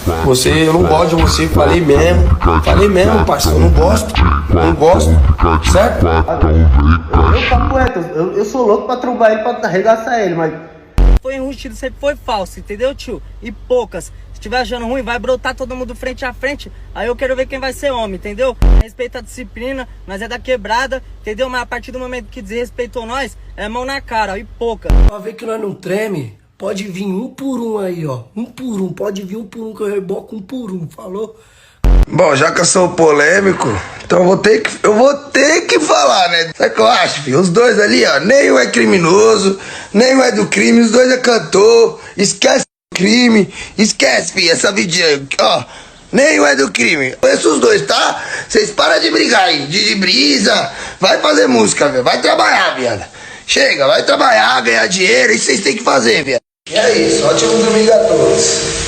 Eu não gosto de você, falei mesmo, parceiro, eu não gosto, certo? Eu papo reto, eu sou louco pra trombar ele, pra arregaçar ele, mas... Foi enrustido, sempre foi falso, entendeu, tio? E poucas. Se tiver achando ruim, vai brotar todo mundo frente a frente. Aí eu quero ver quem vai ser homem, entendeu? Respeita a disciplina, nós é da quebrada, entendeu? Mas a partir do momento que desrespeitou nós, é mão na cara, ó, e pouca. Pra ver que nós não treme, pode vir um por um aí, ó. Um por um, pode vir um por um que eu reboco um por um, falou? Bom, já que eu sou polêmico, então eu vou ter que falar, né? Sabe o que eu acho, filho? Os dois ali, ó, nem um é criminoso, nem um é do crime, os dois é cantor, esquece o crime, esquece, filho, essa vidinha, ó, nem um é do crime. Conheço os dois, tá? Vocês param de brigar aí, de brisa, vai fazer música, velho, vai trabalhar, viado. Chega, vai trabalhar, ganhar dinheiro, isso vocês têm que fazer, viado. E é isso, ótimo domingo a todos.